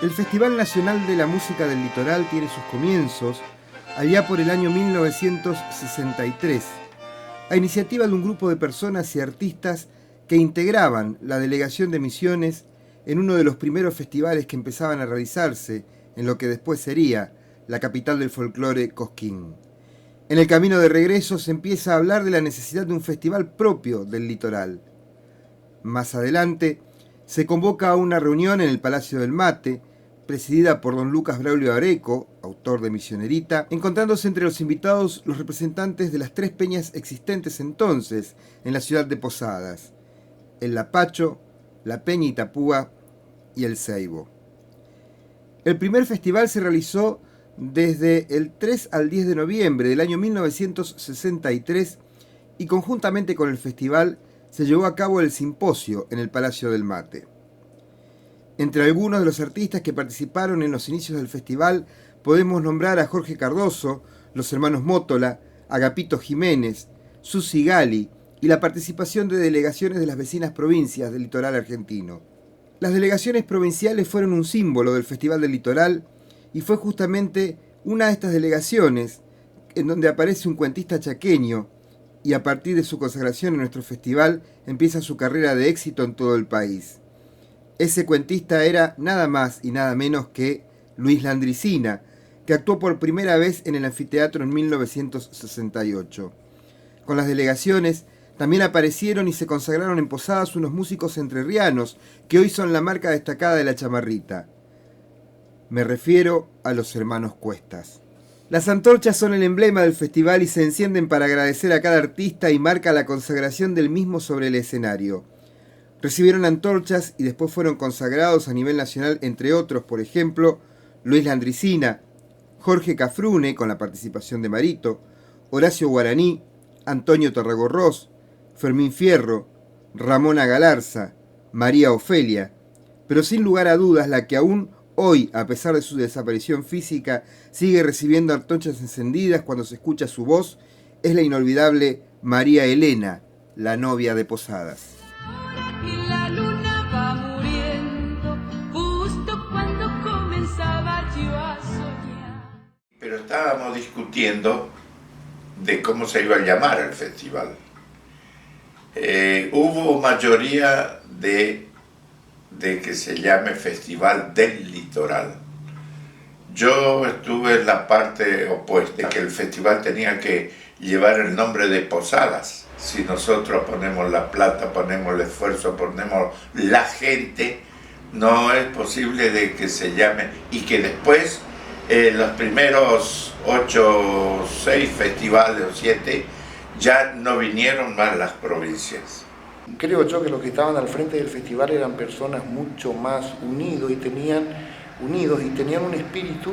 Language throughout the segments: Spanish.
El Festival Nacional de la Música del Litoral tiene sus comienzos allá por el año 1963, a iniciativa de un grupo de personas y artistas que integraban la delegación de Misiones en uno de los primeros festivales que empezaban a realizarse en lo que después sería la capital del folclore, Cosquín. En el camino de regreso se empieza a hablar de la necesidad de un festival propio del litoral. Más adelante se convoca a una reunión en el Palacio del Mate, presidida por don Lucas Braulio Areco, autor de Misionerita, encontrándose entre los invitados los representantes de las tres peñas existentes entonces en la ciudad de Posadas: el Lapacho, la Peña Itapúa y el Ceibo. El primer festival se realizó desde el 3 al 10 de noviembre del año 1963 y conjuntamente con el festival se llevó a cabo el simposio en el Palacio del Mate. Entre algunos de los artistas que participaron en los inicios del festival podemos nombrar a Jorge Cardoso, los hermanos Mótola, Agapito Jiménez, Susi Gali y la participación de delegaciones de las vecinas provincias del litoral argentino. Las delegaciones provinciales fueron un símbolo del Festival del Litoral y fue justamente una de estas delegaciones en donde aparece un cuentista chaqueño y a partir de su consagración en nuestro festival empieza su carrera de éxito en todo el país. Ese cuentista era nada más y nada menos que Luis Landricina, que actuó por primera vez en el anfiteatro en 1968. Con las delegaciones también aparecieron y se consagraron en Posadas unos músicos entrerrianos que hoy son la marca destacada de la chamarrita. Me refiero a los hermanos Cuestas. Las antorchas son el emblema del festival y se encienden para agradecer a cada artista y marca la consagración del mismo sobre el escenario. Recibieron antorchas y después fueron consagrados a nivel nacional, entre otros, por ejemplo, Luis Landricina, Jorge Cafrune, con la participación de Marito, Horacio Guaraní, Antonio Tarragorros, Fermín Fierro, Ramona Galarza, María Ofelia, pero sin lugar a dudas la que aún hoy, a pesar de su desaparición física, sigue recibiendo antorchas encendidas cuando se escucha su voz, es la inolvidable María Elena, la novia de Posadas. Y la luna va muriendo justo cuando comenzaba yo a soñar. Pero estábamos discutiendo de cómo se iba a llamar el festival. Hubo mayoría de que se llame Festival del Litoral. Yo estuve en la parte opuesta, que el festival tenía que llevar el nombre de Posadas. Si nosotros ponemos la plata, ponemos el esfuerzo, ponemos la gente, no es posible de que se llame y que después los primeros 8 o 6 festivales o 7 ya no vinieron más las provincias. Creo yo que los que estaban al frente del festival eran personas mucho más unidos y tenían un espíritu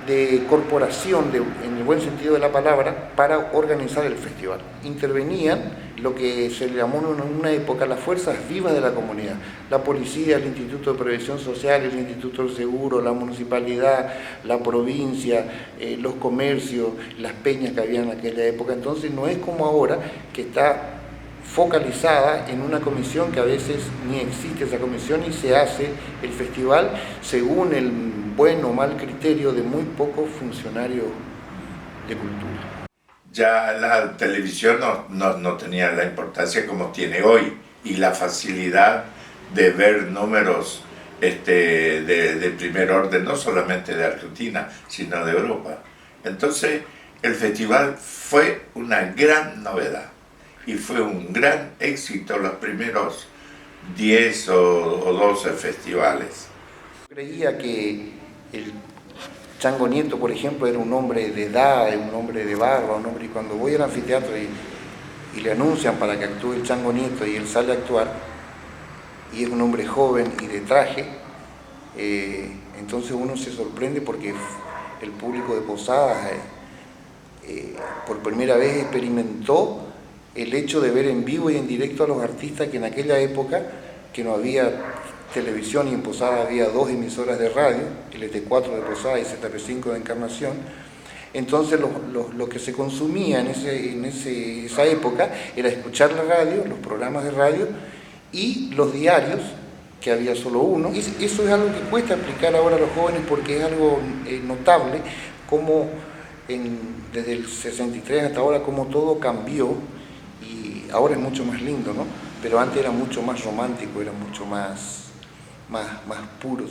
de corporación, en el buen sentido de la palabra, para organizar el festival. Intervenían lo que se llamó en una época las fuerzas vivas de la comunidad: la policía, el Instituto de Previsión Social, el Instituto del Seguro, la municipalidad, la provincia, los comercios, las peñas que había en aquella época. Entonces no es como ahora, que está focalizada en una comisión que a veces ni existe esa comisión y se hace el festival según el buen o mal criterio de muy pocos funcionarios de cultura. Ya la televisión no tenía la importancia como tiene hoy y la facilidad de ver números de primer orden, no solamente de Argentina, sino de Europa. Entonces el festival fue una gran novedad. Y fue un gran éxito los primeros 10 o 12 festivales. Creía que el Chango Nieto, por ejemplo, era un hombre de edad, un hombre de barba, un hombre, y cuando voy al anfiteatro y le anuncian para que actúe el Chango Nieto y él sale a actuar, y es un hombre joven y de traje, entonces uno se sorprende porque el público de Posadas por primera vez experimentó el hecho de ver en vivo y en directo a los artistas, que en aquella época, que no había televisión y en Posadas había 2 emisoras de radio, LT4 de Posadas y ZP5 de Encarnación. Entonces lo que se consumía en esa época era escuchar la radio, los programas de radio y los diarios que había solo uno. Eso es algo que cuesta explicar ahora a los jóvenes porque es algo notable, como desde el 63 hasta ahora, como todo cambió y ahora es mucho más lindo, ¿no? Pero antes era mucho más romántico, era mucho más puro.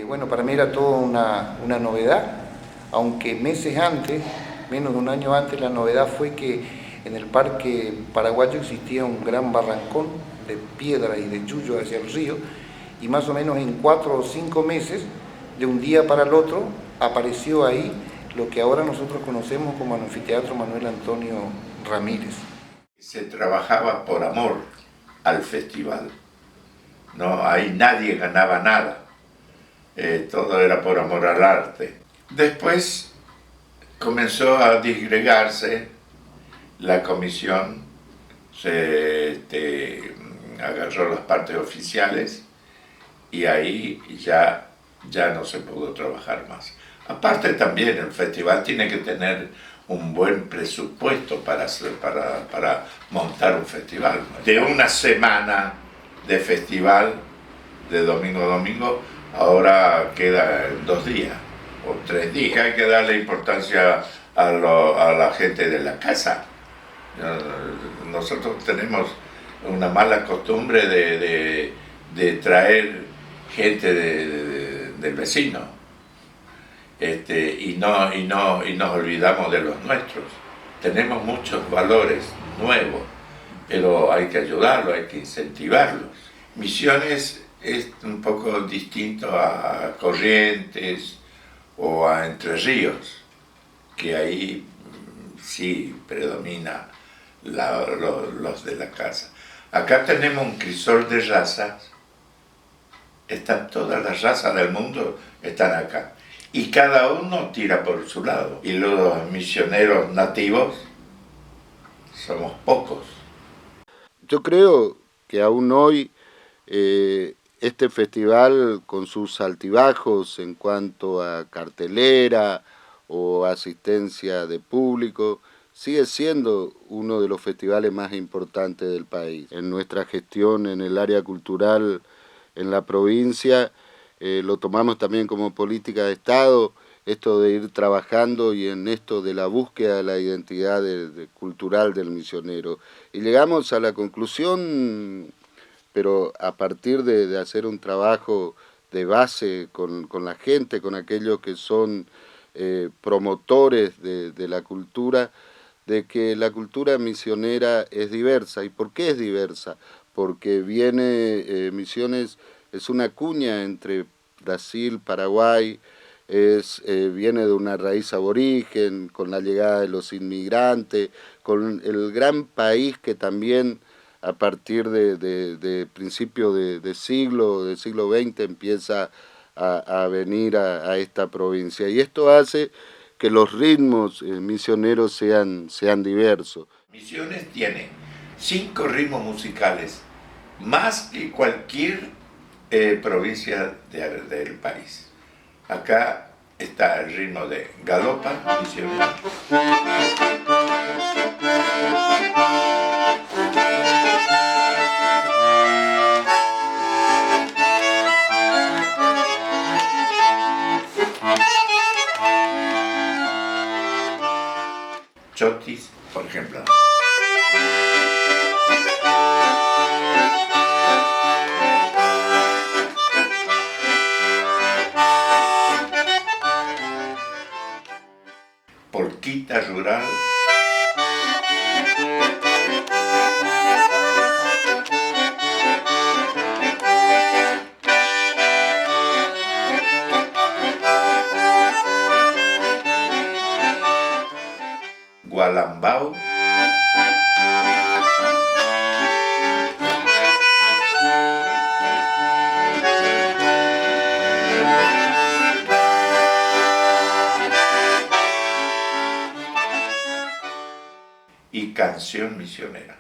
Bueno, para mí era todo una novedad, aunque meses antes, menos de un año antes, la novedad fue que en el Parque Paraguayo existía un gran barrancón de piedra y de yuyo hacia el río, y más o menos en 4 o 5 meses, de un día para el otro, apareció ahí lo que ahora nosotros conocemos como el Anfiteatro Manuel Antonio Ramírez. Se trabajaba por amor al festival, no, ahí nadie ganaba nada, todo era por amor al arte. Después comenzó a disgregarse la comisión, agarró las partes oficiales y ahí ya no se pudo trabajar más. Aparte también el festival tiene que tener un buen presupuesto para montar un festival. De una semana de festival, de domingo a domingo, ahora queda 2 días o 3 días. Hay que darle importancia a la gente de la casa. Nosotros tenemos una mala costumbre de traer gente del vecino, y nos olvidamos de los nuestros. Tenemos muchos valores nuevos, pero hay que ayudarlos, hay que incentivarlos. Misiones es un poco distinto a Corrientes o a Entre Ríos, que ahí sí predomina los de la casa. Acá tenemos un crisol de razas, están todas las razas del mundo, están acá. Y cada uno tira por su lado. Y los misioneros nativos somos pocos. Yo creo que aún hoy este festival, con sus altibajos en cuanto a cartelera o asistencia de público, sigue siendo uno de los festivales más importantes del país. En nuestra gestión en el área cultural en la provincia lo tomamos también como política de Estado, esto de ir trabajando y en esto de la búsqueda de la identidad cultural del misionero. Y llegamos a la conclusión, pero a partir de hacer un trabajo de base con la gente, con aquellos que son promotores de la cultura, de que la cultura misionera es diversa. ¿Y por qué es diversa? Porque Misiones es una cuña entre Brasil, Paraguay, viene de una raíz aborigen, con la llegada de los inmigrantes, con el gran país que también a partir de principio del siglo XX empieza a venir a esta provincia. Y esto hace que los ritmos misioneros sean diversos. Misiones tiene 5 ritmos musicales, más que cualquier provincia del país. Acá está el ritmo de galopa, misionero. Chotis, por ejemplo. Polquita rural. Gualambao. Y canción misionera.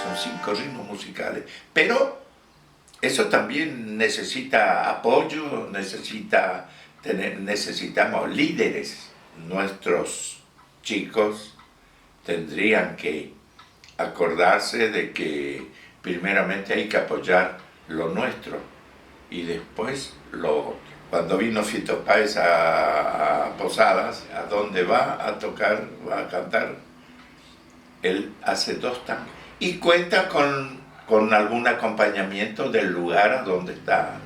Son 5 ritmos musicales, pero eso también necesita apoyo, necesita necesitamos líderes. Nuestros chicos tendrían que acordarse de que primeramente hay que apoyar lo nuestro y después lo otro. Cuando vino Fito Páez a Posadas, ¿a dónde va a tocar, va a cantar? Él hace 2 tangos y cuenta con algún acompañamiento del lugar a donde está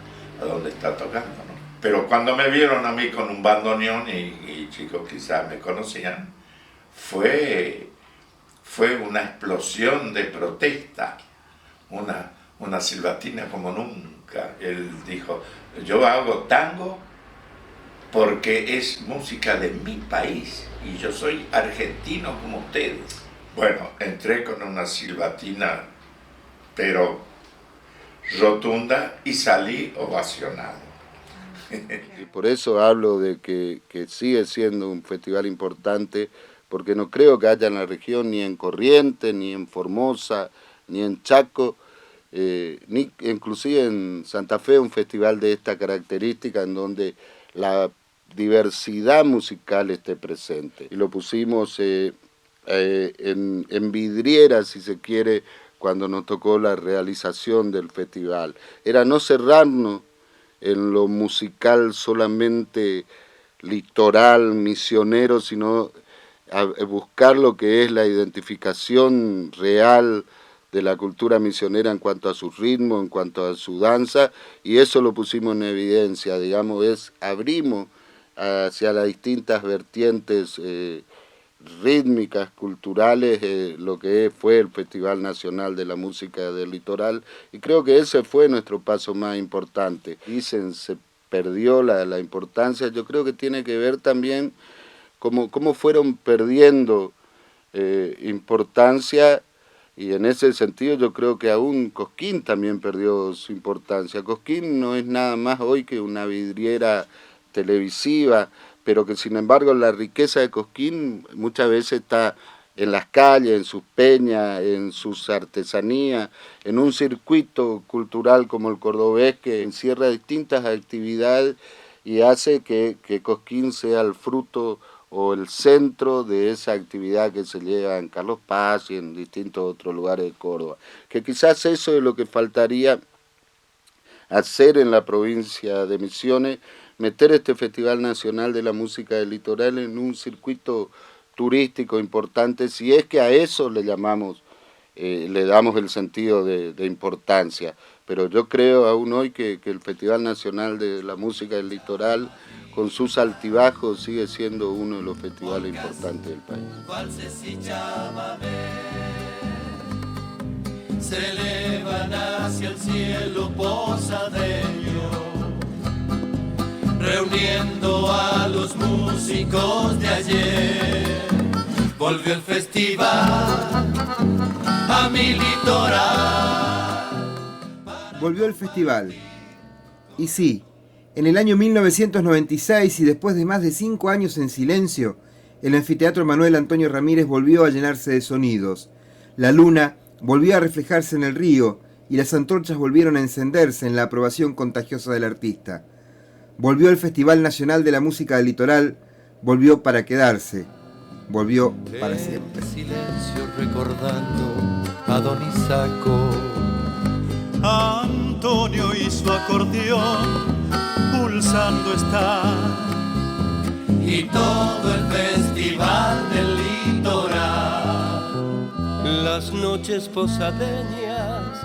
tocando, ¿no? Pero cuando me vieron a mí con un bandoneón y chicos quizás me conocían, fue una explosión de protesta, una silbatina como nunca. Él dijo, yo hago tango porque es música de mi país y yo soy argentino como ustedes. Bueno, entré con una silbatina, pero rotunda, y salí ovacionado. Y por eso hablo de que sigue siendo un festival importante, porque no creo que haya en la región, ni en Corrientes, ni en Formosa, ni en Chaco, ni inclusive en Santa Fe, un festival de esta característica en donde la diversidad musical esté presente. Y lo pusimos en vidriera, si se quiere, cuando nos tocó la realización del festival. Era no cerrarnos en lo musical solamente litoral, misionero, sino a buscar lo que es la identificación real de la cultura misionera en cuanto a su ritmo, en cuanto a su danza, y eso lo pusimos en evidencia, digamos, abrimos hacia las distintas vertientes rítmicas, culturales, lo que fue el Festival Nacional de la Música del Litoral, y creo que ese fue nuestro paso más importante. Dicen, se perdió la importancia, yo creo que tiene que ver también cómo fueron perdiendo importancia, y en ese sentido yo creo que aún Cosquín también perdió su importancia. Cosquín no es nada más hoy que una vidriera televisiva, pero que sin embargo la riqueza de Cosquín muchas veces está en las calles, en sus peñas, en sus artesanías, en un circuito cultural como el cordobés que encierra distintas actividades y hace que Cosquín sea el fruto o el centro de esa actividad que se lleva en Carlos Paz y en distintos otros lugares de Córdoba. Que quizás eso es lo que faltaría hacer en la provincia de Misiones, meter este Festival Nacional de la Música del Litoral en un circuito turístico importante, si es que a eso le llamamos, le damos el sentido de importancia. Pero yo creo aún hoy que el Festival Nacional de la Música del Litoral, con sus altibajos, sigue siendo uno de los festivales importantes del país. Se elevan hacia el cielo posadeño, reuniendo a los músicos de ayer. Volvió el festival a mi litoral. Volvió el festival. Y sí, en el año 1996 y después de más de 5 años en silencio, el anfiteatro Manuel Antonio Ramírez volvió a llenarse de sonidos. La luna volvió a reflejarse en el río y las antorchas volvieron a encenderse en la aprobación contagiosa del artista. Volvió el Festival Nacional de la Música del Litoral, volvió para quedarse, volvió para siempre. Silencio recordando a Don Isaco. Antonio y su acordeón pulsando está, y todo el festival del litoral. Las noches posadeñas